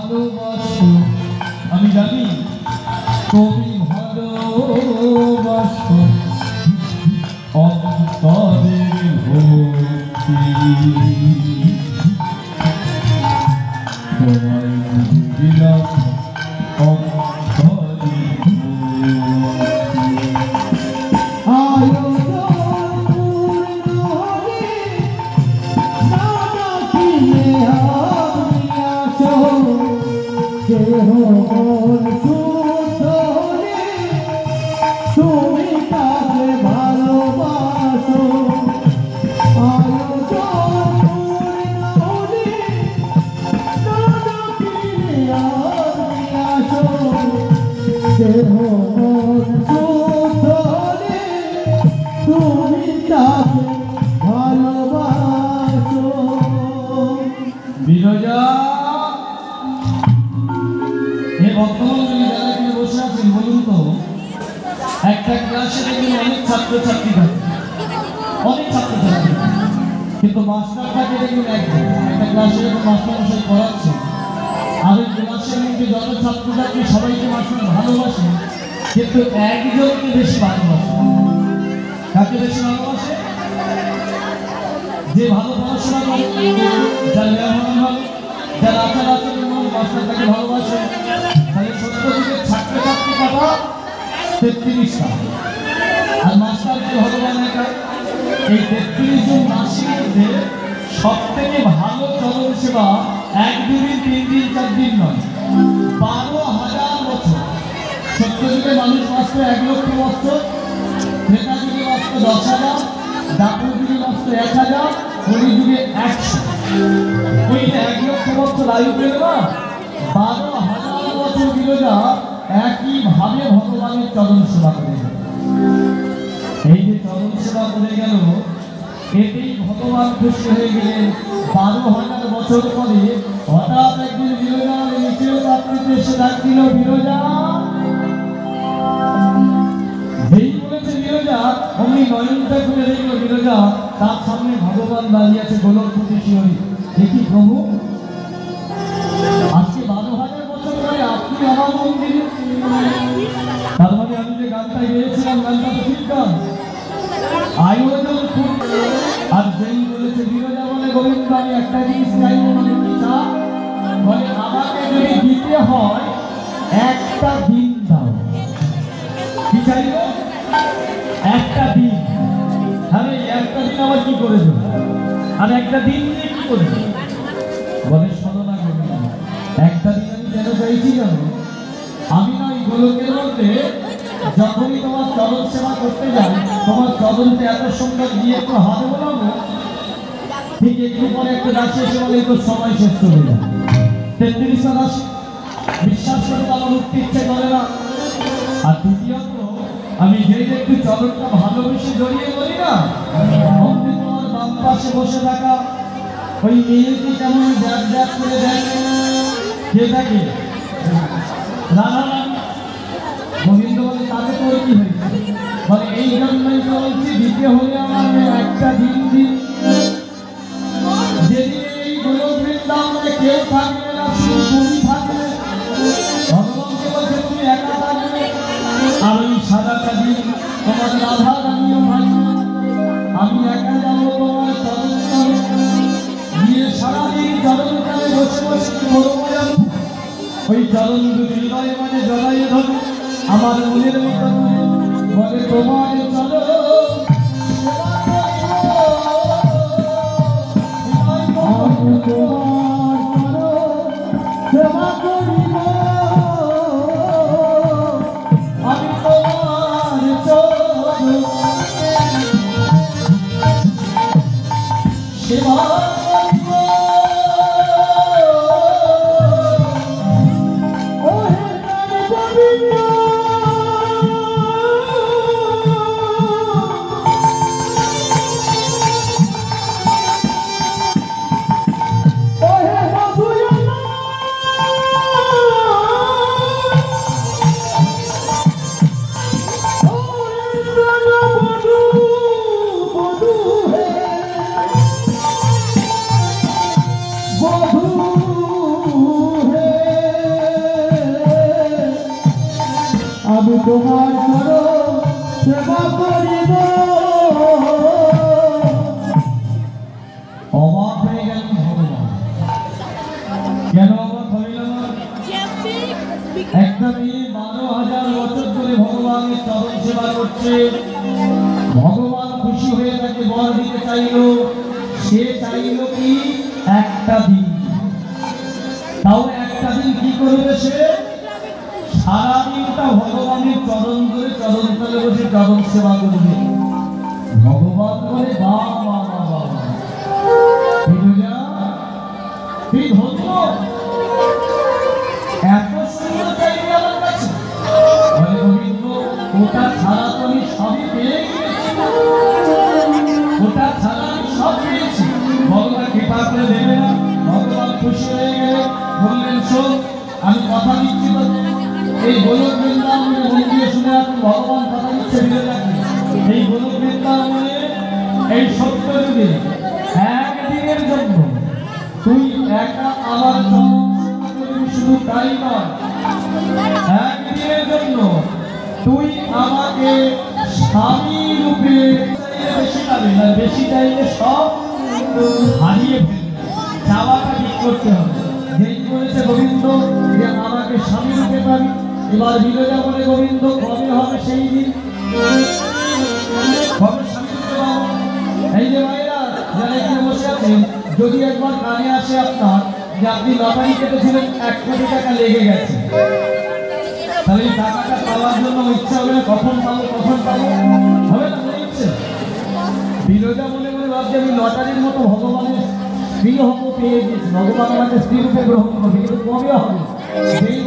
ভালোবাসো আমি জানি তুমি ভালোবাসো অন্তরের ভক্তি তোমায় দিলাম তুমি তাকে ভালোবাসো তুমি তাকে ভালোবাসো। বিরজা এই বর্তমান যারা এখানে বসে আছেন বলুন তো, একটা ক্লাসে দেখবেন অনেক ছাত্রছাত্রী থাকে, অনেক ছাত্রছাত্রী, কিন্তু মাস্টারটাকে দেখবেন একজন। একটা ক্লাসে যখন মাস্টার মশাই পড়াচ্ছে আর ওই ক্লাসের মধ্যে যত ছাত্রছাত্রী সবাইকে মাস্টার ভালোবাসে, কিন্তু একজনকে বেশি ভালোবাসে। কাকে বেশি ভালোবাসে? যে ভালো পড়াশোনা করে, যার ব্যবহার ভালো, যার আচার আচরণ ভালো, মাস্টার তাকে ভালোবাসে। তাহলে সত্য থেকে ছাত্রছাত্রী কথা 33টা, আর মাস্টারকে ভগবান একা। এই 33 জন মাসির মধ্যে সব থেকে ভালো চরণ সেবা 1 2 দিন 3 দিন 4 দিন নয়, 12,000 বছর। সত্য যুগে মানুষ বাঁচত 1 লক্ষ বছর, ত্রেতা যুগে বাঁচত 10,000, দ্বাপর যুগে বাঁচত 1,000, কলি যুগে 100। ওই যে 1 লক্ষ বছর আয়ু পেল না, 12,000 বছর বিরজা একইভাবে ভগবানের চরণ সেবা করে গেল। এই যে চরণ সেবা করে গেল, এতেই ভগবান খুশি হয়ে গেলেন। 12,000 বছর পরে হঠাৎ একদিন বিরজা নিচের পাত্রীতে এসে ডাক দিল, বিরজা। যেই বলেছে বিরজা, অমনি নয়নটা খুলে দেখলো বিরজা, তার সামনে ভগবান দাঁড়িয়ে আছে গোলকপতি শিহরি। দেখি প্রভু, আজকে 12,000 বছর পরে আপনি আমার মন্দিরে। তার মানে আমি যে গানটা গেয়েছিলাম, গানটা তো ঠিক গান, আয়োজন খুব। আর যেই বলেছে বিরজা বলে, গোবিন্দ আমি একটা জিনিস চাইব, মানে কি চা? বলে আমাকে যদি দিতে হয় একটা দিন দাও। কি চাইব? একটা দিন। আরে একটা দিন আবার কি করে দেবো? আর একটা দিন নিয়ে কি করবে? বলে শোনো না গোবিন্দ, একটা দিন আমি কেন চাইছি জানো? আমি না ওই গোলকের মধ্যে যখনই তোমার চরণ সেবা করতে যাই, তোমার চরণকে এত সুন্দর দিয়ে একটু হাতে বলাবো, ঠিক একটু পরে একটা দাসী এসে বলে তো সময় শেষ চলে যায়। 33টা দাসী বিশ্বাস করে আমার উঠতে ইচ্ছে করে না। আর দ্বিতীয়ত, আমি যেই একটু চরণটা ভালোবেসে জড়িয়ে বলি না, অমনি তোমার বাম পাশে বসে থাকা ওই মেয়েটি কেমন ব্যাগ ব্যাগ করে দেয়। কে থাকে? রাধা রানী। গোবিন্দ বলে তাতে তোর কি হয়েছে? বলে এই জন্যই তো বলছি, দিতে হলে আমার একটা দিন দিন। যেদিন এই গোলক বৃন্দাবনে কেউ থাকবে না, শুধু তুমি থাকবে। ভগবানকে বলছে তুমি একা থাকবে, আর ওই সারাটা দিন তোমার রাধা রানীও থাকবে। আমি একা যাবো তোমার চরণ তলে, গিয়ে সারাদিন চরণ তলে বসে বসে করবো যাবো। ওই চরণ দুটি হৃদয়ে মানে জড়াইয়ে ধরে আমার মনের মতো বলে তোমার চরণ সেবা করিব, আমি তোমার চরণ সেবা Oh, তোমার চরণ সেবা করিব। অবাক হয়ে গেল ভগবান। কেন অবাক হইল না? একটা মেয়ে 12,000 বছর ধরে ভগবানের চরণ সেবা করছে। ভগবান খুশি হয়ে তাকে বর দিতে চাইল। সে চাইল কি একটা দিন, তাও একটা দিন কি করবে সে? সারাদিনটা ভগবানের চরণ ধরে চরণ তলে বসে চরণ সেবা করবে। ভগবান বলে বাহ বাহ বাহ বাহ, বিরজা তুই ধন্য, এত সুন্দর চাইবি আমার কাছে? বলে গোবিন্দ, ওটা ছাড়া তো আমি সবই পেয়ে গিয়েছি, ওটা ছাড়া আমি সব পেয়েছি। ভগবান কৃপা করে দেবে না? ভগবান খুশি হয়ে গেলে বললেন, শোন আমি কথা দিচ্ছি তো, এই গোলক বৃন্দাবনে মন দিয়ে শুনে রাখুন, ভগবান কথা দিচ্ছে বিরজাকে। এই গোলক বৃন্দাবনে এই 70 যুগে একদিনের জন্য তুই একা আমার চরণ সেবা করবি, শুধু তাই নয়, একদিনের জন্য তুই আমাকে স্বামী রূপে চাইলে বেশি পাবি না, বেশি চাইলে সব হারিয়ে ফেলবে। চাওয়াটা ঠিক করতে হবে। যেই বলেছে গোবিন্দ যে আমাকে স্বামী রূপে পাবি, এবার বিরজা বলে গোবিন্দ কবে হবে সেই দিন, কবে স্বামী রূপে পাবো? এই যে ভাইরা যারা এখানে বসে আছেন, যদি একবার কানে আসে আপনার যে আপনি লটারি কেটেছিলেন 1 কোটি টাকা লেগে গেছে, তাহলে এই টাকাটা পাওয়ার জন্য ইচ্ছা হবে না, কখন পাবো কখন পাবো, হবে না মনে ইচ্ছে? বিরজা মনে মনে ভাবছে আমি লটারির মতো ভগবানের স্ত্রী হব পেয়ে গেছি, ভগবান আমাকে স্ত্রী রূপে গ্রহণ করবে, কিন্তু কবে হবে? যেই